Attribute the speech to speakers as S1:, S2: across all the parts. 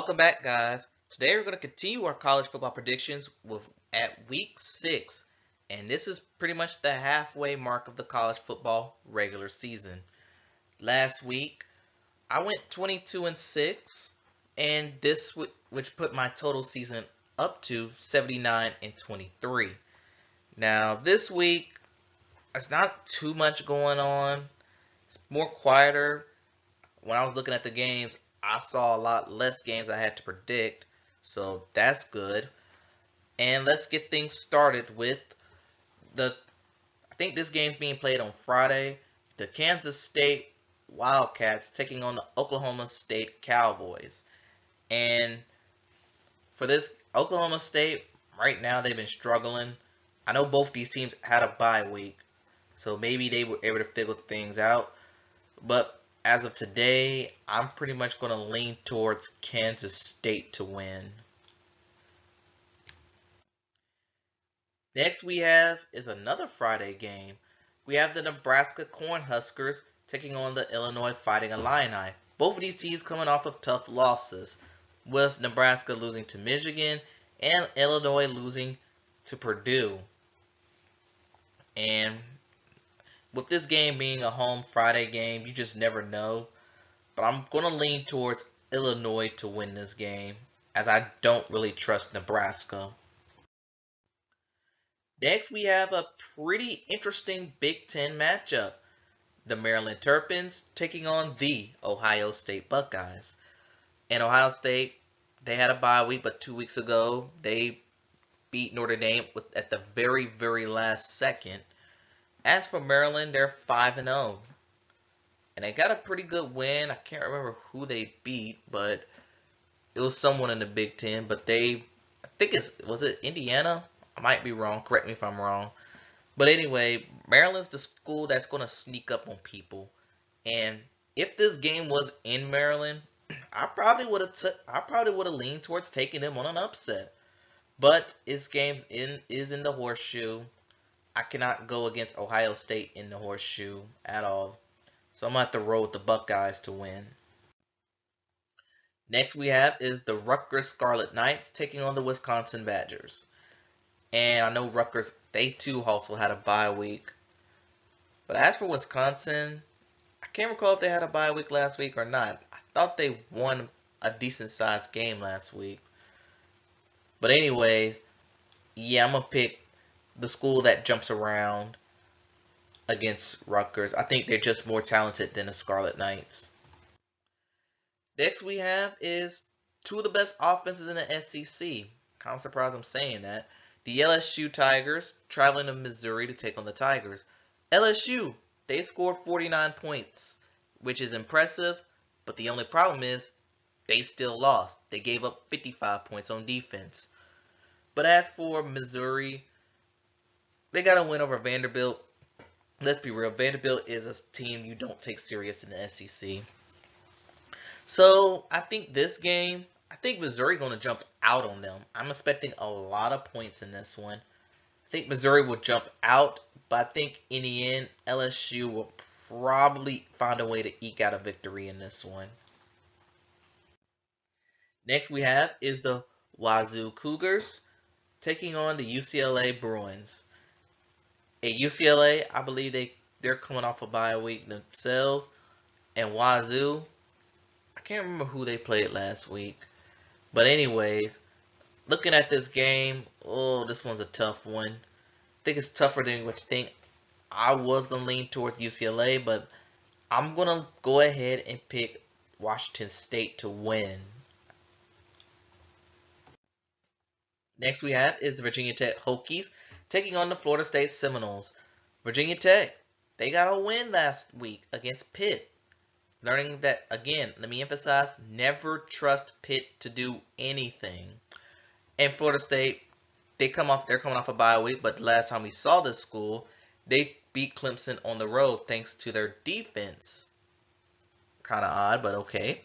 S1: Welcome back, guys. Today we're going to continue our college football predictions at week 6, and this is pretty much the halfway mark of the college football regular season. Last week I went 22-6, and this which put my total season up to 79-23. Now this week it's not too much going on. It's more quieter. When I was looking at the games, I saw a lot less games I had to predict, so that's good. And let's get things started with I think this game's being played on Friday. The Kansas State Wildcats taking on the Oklahoma State Cowboys. And for this, Oklahoma State, right now they've been struggling. I know both these teams had a bye week, so maybe they were able to figure things out. But as of today, I'm pretty much going to lean towards Kansas State to win. Next we have is another Friday game. We have the Nebraska Cornhuskers taking on the Illinois Fighting Illini. Both of these teams coming off of tough losses, with Nebraska losing to Michigan and Illinois losing to Purdue. And with this game being a home Friday game, you just never know. But I'm going to lean towards Illinois to win this game, as I don't really trust Nebraska. Next, we have a pretty interesting Big Ten matchup. The Maryland Terrapins taking on the Ohio State Buckeyes. And Ohio State, they had a bye week, but 2 weeks ago, they beat Notre Dame at the very, very last second. As for Maryland, they're 5-0. And they got a pretty good win. I can't remember who they beat, but it was someone in the Big Ten. But I think was it Indiana? I might be wrong. Correct me if I'm wrong. But anyway, Maryland's the school that's going to sneak up on people. And if this game was in Maryland, I probably would have leaned towards taking them on an upset. But this game is in the Horseshoe. I cannot go against Ohio State in the Horseshoe at all. So I'm going to have to roll with the Buckeyes to win. Next we have is the Rutgers Scarlet Knights taking on the Wisconsin Badgers. And I know Rutgers, they too also had a bye week. But as for Wisconsin, I can't recall if they had a bye week last week or not. I thought they won a decent sized game last week. But anyway, yeah, I'm going to pick the school that jumps around against Rutgers. I think they're just more talented than the Scarlet Knights. Next we have is two of the best offenses in the SEC. Kind of surprised I'm saying that. The LSU Tigers traveling to Missouri to take on the Tigers. LSU, they scored 49 points, which is impressive, but the only problem is they still lost. They gave up 55 points on defense. But as for Missouri, they got a win over Vanderbilt. Let's be real, Vanderbilt is a team you don't take serious in the SEC. So I think this game, I think Missouri going to jump out on them. I'm expecting a lot of points in this one. I think Missouri will jump out, but I think in the end, LSU will probably find a way to eke out a victory in this one. Next we have is the Wazoo Cougars taking on the UCLA Bruins. At UCLA, I believe they're coming off a bye week themselves. And Wazoo, I can't remember who they played last week. But anyways, looking at this game, oh, this one's a tough one. I think it's tougher than what you think. I was going to lean towards UCLA, but I'm going to go ahead and pick Washington State to win. Next we have is the Virginia Tech Hokies taking on the Florida State Seminoles. Virginia Tech, they got a win last week against Pitt. Learning that, again, let me emphasize, never trust Pitt to do anything. And Florida State, they're coming off a bye week, but the last time we saw this school, they beat Clemson on the road thanks to their defense. Kind of odd, but okay.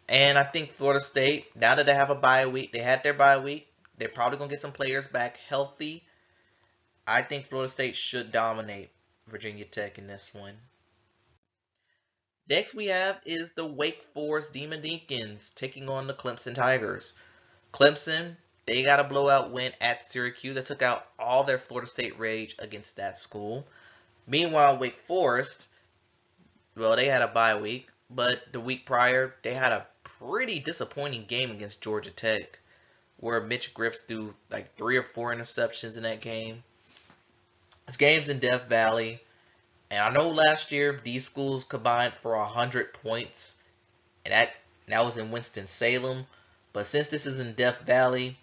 S1: And I think Florida State, now that they have a bye week, they had their bye week, they're probably going to get some players back healthy. I think Florida State should dominate Virginia Tech in this one. Next we have is the Wake Forest Demon Deacons taking on the Clemson Tigers. Clemson, they got a blowout win at Syracuse that took out all their Florida State rage against that school. Meanwhile, Wake Forest, well, they had a bye week, but the week prior, they had a pretty disappointing game against Georgia Tech, where Mitch Griffs threw like 3 or 4 interceptions in that game. This game's in Death Valley, and I know last year these schools combined for 100 points, and that was in Winston-Salem. But since this is in Death Valley,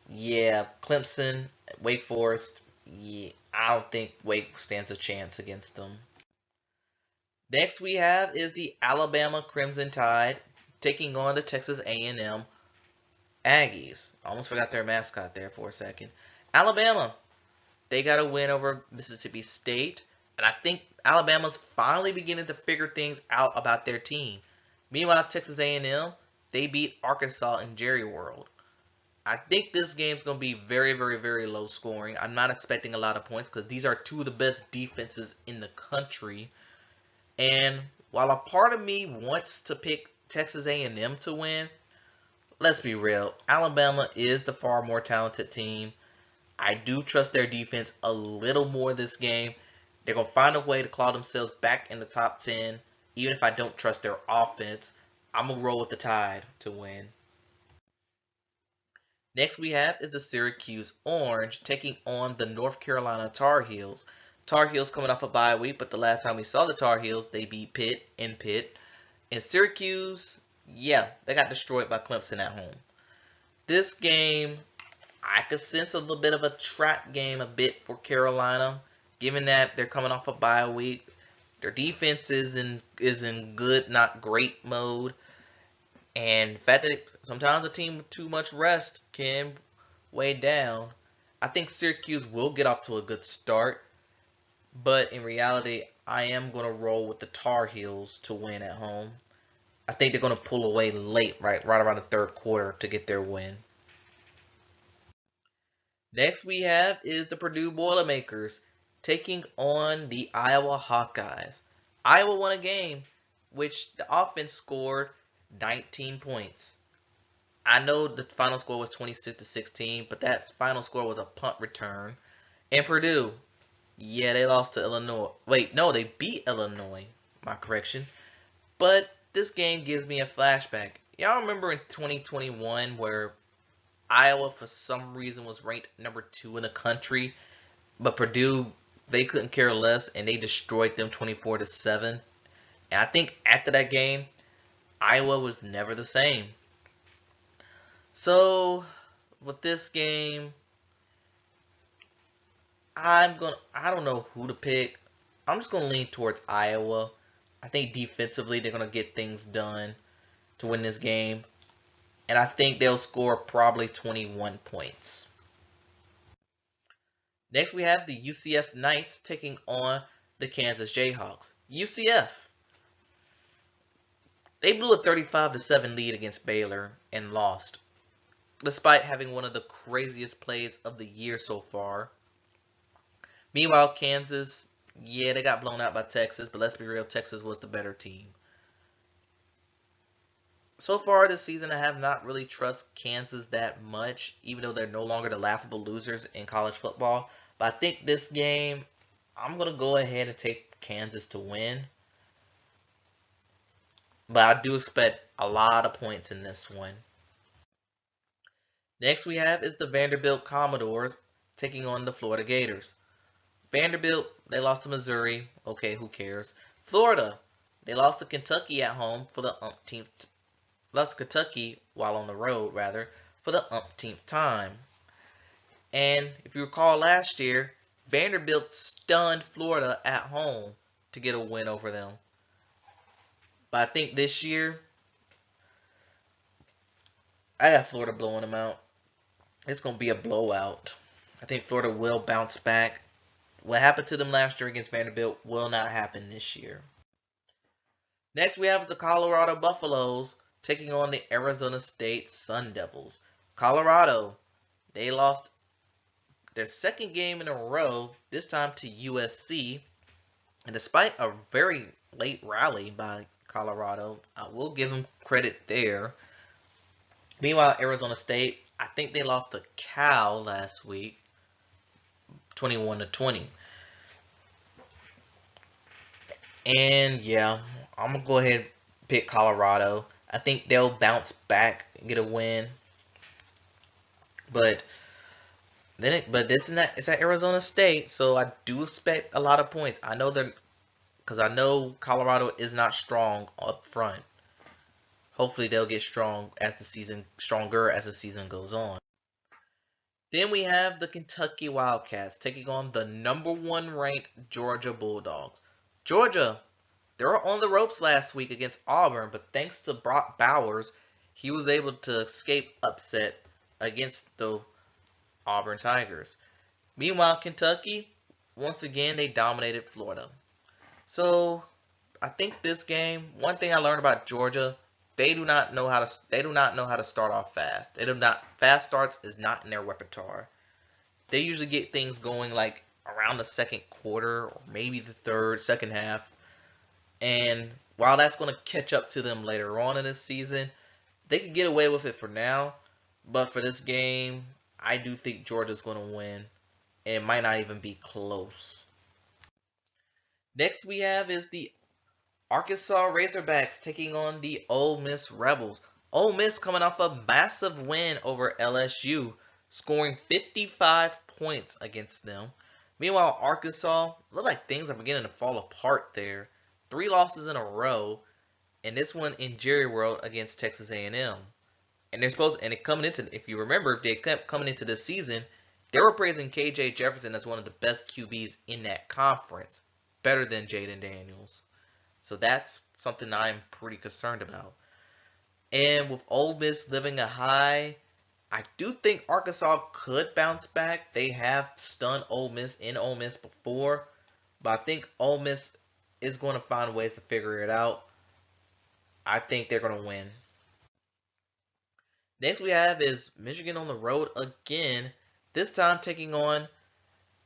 S1: yeah, Clemson, Wake Forest, yeah, I don't think Wake stands a chance against them. Next we have is the Alabama Crimson Tide taking on the Texas A&M Aggies. Almost forgot their mascot there for a second. Alabama, they got a win over Mississippi State, and I think Alabama's finally beginning to figure things out about their team. Meanwhile, Texas A&M, they beat Arkansas in Jerry World. I think this game's going to be very, very, very low scoring. I'm not expecting a lot of points because these are two of the best defenses in the country. And while a part of me wants to pick Texas A&M to win, let's be real. Alabama is the far more talented team. I do trust their defense a little more this game. They're going to find a way to claw themselves back in the top 10. Even if I don't trust their offense, I'm going to roll with the Tide to win. Next we have is the Syracuse Orange taking on the North Carolina Tar Heels. Tar Heels coming off a bye week, but the last time we saw the Tar Heels, they beat Pitt in Pitt. And Syracuse, yeah, they got destroyed by Clemson at home. This game, I could sense a little bit of a trap game a bit for Carolina, given that they're coming off a bye week. Their defense is in good, not great mode. And the fact that sometimes a team with too much rest can weigh down. I think Syracuse will get off to a good start. But in reality, I am going to roll with the Tar Heels to win at home. I think they're going to pull away late, right around the third quarter to get their win. Next we have is the Purdue Boilermakers taking on the Iowa Hawkeyes. Iowa won a game which the offense scored 19 points. I know the final score was 26-16, but that final score was a punt return. And Purdue, yeah, they lost to Illinois. Wait, no, they beat Illinois. My correction. But this game gives me a flashback. Y'all remember in 2021 where Iowa, for some reason, was ranked number 2 in the country, but Purdue, they couldn't care less, and they destroyed them 24-7. And I think after that game, Iowa was never the same. So with this game, I don't know who to pick. I'm just gonna lean towards Iowa. I think defensively they're gonna get things done to win this game. And I think they'll score probably 21 points. Next we have the UCF Knights taking on the Kansas Jayhawks. UCF, they blew a 35-7 lead against Baylor and lost, despite having one of the craziest plays of the year so far. Meanwhile, Kansas, yeah, they got blown out by Texas, but let's be real, Texas was the better team. So far this season, I have not really trusted Kansas that much, even though they're no longer the laughable losers in college football. But I think this game, I'm going to go ahead and take Kansas to win. But I do expect a lot of points in this one. Next we have is the Vanderbilt Commodores taking on the Florida Gators. Vanderbilt, they lost to Missouri. Okay, who cares? Florida, they lost to Kentucky at home for the umpteenth. Lost to Kentucky while on the road, rather, for the umpteenth time. And if you recall last year, Vanderbilt stunned Florida at home to get a win over them. But I think this year, I got Florida blowing them out. It's going to be a blowout. I think Florida will bounce back. What happened to them last year against Vanderbilt will not happen this year. Next, we have the Colorado Buffaloes taking on the Arizona State Sun Devils. Colorado, they lost their second game in a row, this time to USC. And despite a very late rally by Colorado, I will give them credit there. Meanwhile, Arizona State, I think they lost to Cal last week, 21-20. And yeah, I'm gonna go ahead and pick Colorado. I think they'll bounce back and get a win. But but this is not it's at Arizona State, so I do expect a lot of points. I know they're because I know Colorado is not strong up front. Hopefully they'll get stronger as the season goes on. Then we have the Kentucky Wildcats taking on the #1 ranked Georgia Bulldogs. Georgia, they were on the ropes last week against Auburn, but thanks to Brock Bowers, he was able to escape upset against the Auburn Tigers. Meanwhile, Kentucky, once again, they dominated Florida. So I think this game, one thing I learned about Georgia, they do not know how to start off fast. They do not fast starts is not in their repertoire. They usually get things going like around the second quarter or maybe the second half. And while that's going to catch up to them later on in this season, they could get away with it for now. But for this game, I do think Georgia's going to win. And it might not even be close. Next we have is the Arkansas Razorbacks taking on the Ole Miss Rebels. Ole Miss coming off a massive win over LSU, scoring 55 points against them. Meanwhile, Arkansas look like things are beginning to fall apart there. 3 losses in a row, and this one in Jerry World against Texas A&M. And they're supposed and it coming into if you remember if they kept coming into this season, they were praising KJ Jefferson as one of the best QBs in that conference, better than Jaden Daniels. So that's something I'm pretty concerned about. And with Ole Miss living a high, I do think Arkansas could bounce back. They have stunned Ole Miss in Ole Miss before, but I think Ole Miss is going to find ways to figure it out. I think they're going to win. Next we have is Michigan on the road again, this time taking on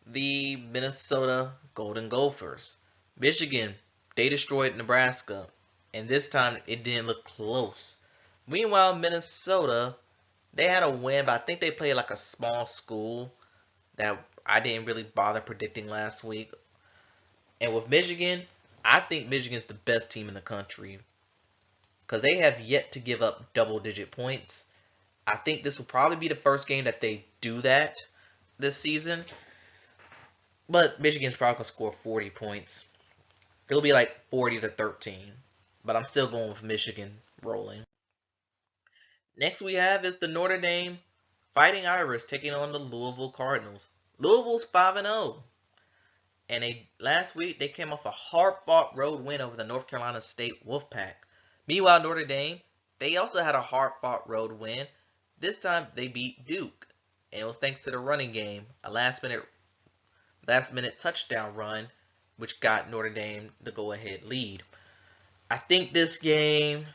S1: the Minnesota Golden Gophers. Michigan, they destroyed Nebraska, and this time it didn't look close. Meanwhile, Minnesota, they had a win, but I think they played like a small school that I didn't really bother predicting last week. And with Michigan, I think Michigan's the best team in the country because they have yet to give up double-digit points. I think this will probably be the first game that they do that this season. But Michigan's probably going to score 40 points. It'll be like 40-13. But I'm still going with Michigan rolling. Next we have is the Notre Dame Fighting Irish taking on the Louisville Cardinals. Louisville's 5-0. And last week they came off a hard-fought road win over the North Carolina State Wolfpack. Meanwhile, Notre Dame, they also had a hard-fought road win. This time they beat Duke. And it was thanks to the running game, a last-minute touchdown run, which got Notre Dame the go-ahead lead. I think this game,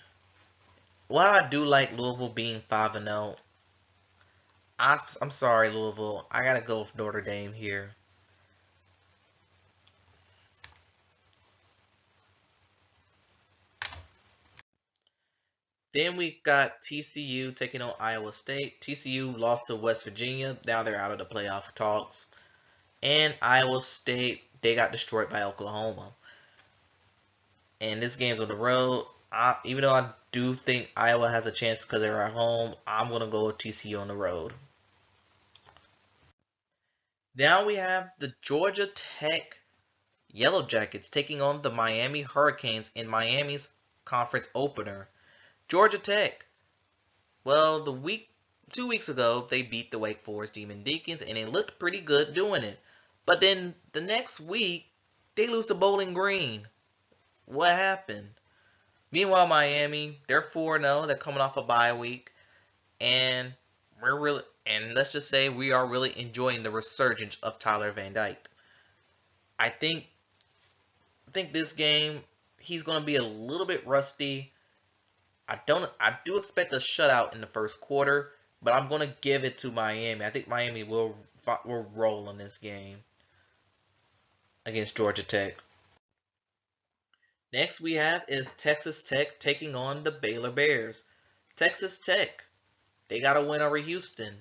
S1: while I do like Louisville being 5-0, I'm sorry, Louisville. I gotta go with Notre Dame here. Then we got TCU taking on Iowa State. TCU lost to West Virginia. Now they're out of the playoff talks. And Iowa State, they got destroyed by Oklahoma. And this game's on the road. Even though I do think Iowa has a chance because they're at home, I'm going to go with TCU on the road. Now we have the Georgia Tech Yellow Jackets taking on the Miami Hurricanes in Miami's conference opener. Georgia Tech. Well, 2 weeks ago, they beat the Wake Forest Demon Deacons, and it looked pretty good doing it. But then the next week, they lose to Bowling Green. What happened? Meanwhile, Miami, they're 4-0. They're coming off a bye week, and let's just say we are really enjoying the resurgence of Tyler Van Dyke. I think this game he's going to be a little bit rusty. I do expect a shutout in the first quarter, but I'm going to give it to Miami. I think Miami will roll in this game against Georgia Tech. Next we have is Texas Tech taking on the Baylor Bears. Texas Tech, they got a win over Houston,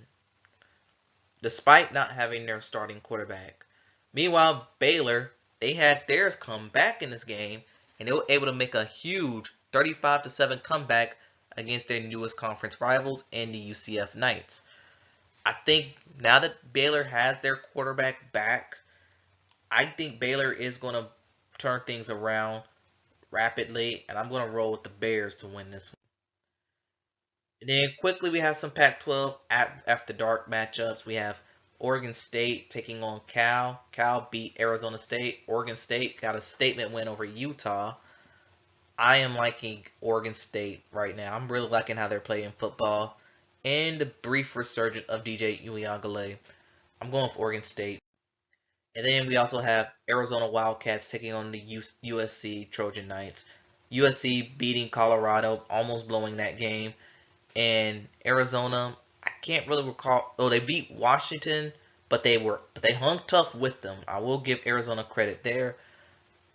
S1: despite not having their starting quarterback. Meanwhile, Baylor, they had theirs come back in this game, and they were able to make a huge 35-7 comeback against their newest conference rivals and the UCF Knights. I think now that Baylor has their quarterback back, I think Baylor is going to turn things around rapidly, and I'm going to roll with the Bears to win this one. And then quickly we have some Pac-12 after dark matchups. We have Oregon State taking on Cal. Cal beat Arizona State. Oregon State got a statement win over Utah. I am liking Oregon State right now. I'm really liking how they're playing football. And the brief resurgence of DJ Uyunglele. I'm going with Oregon State. And then we also have Arizona Wildcats taking on the USC Trojan Knights. USC beating Colorado, almost blowing that game. And Arizona, I can't really recall. Oh, they beat Washington, but they hung tough with them. I will give Arizona credit there.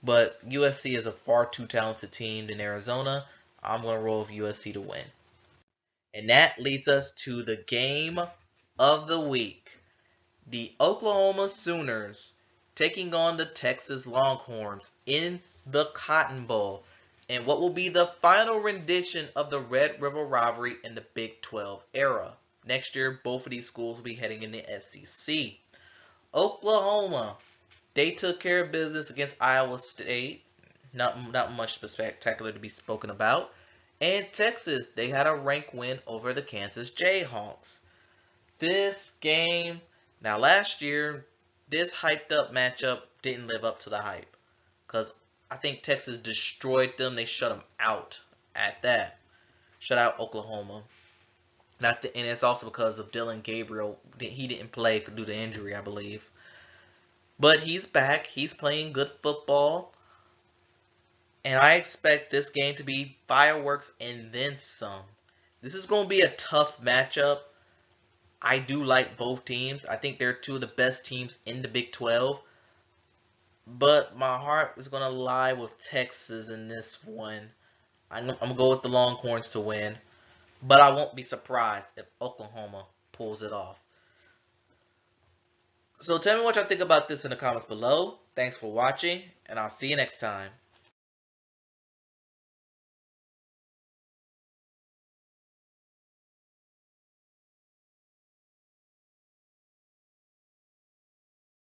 S1: But USC is a far too talented team than Arizona. I'm going to roll with USC to win. And that leads us to the game of the week. The Oklahoma Sooners taking on the Texas Longhorns in the Cotton Bowl and what will be the final rendition of the Red River Rivalry in the Big 12 era. Next year, both of these schools will be heading in the SEC. Oklahoma, they took care of business against Iowa State. Not much spectacular to be spoken about. And Texas, they had a rank win over the Kansas Jayhawks. This game, now last year, this hyped up matchup didn't live up to the hype. Because I think Texas destroyed them. They shut them out at that. Shut out Oklahoma. And it's also because of Dylan Gabriel. He didn't play due to injury, I believe. But he's back. He's playing good football. And I expect this game to be fireworks and then some. This is going to be a tough matchup. I do like both teams. I think they're two of the best teams in the Big 12. But my heart is going to lie with Texas in this one. I'm going to go with the Longhorns to win. But I won't be surprised if Oklahoma pulls it off. So tell me what y'all think about this in the comments below. Thanks for watching, and I'll see you next time.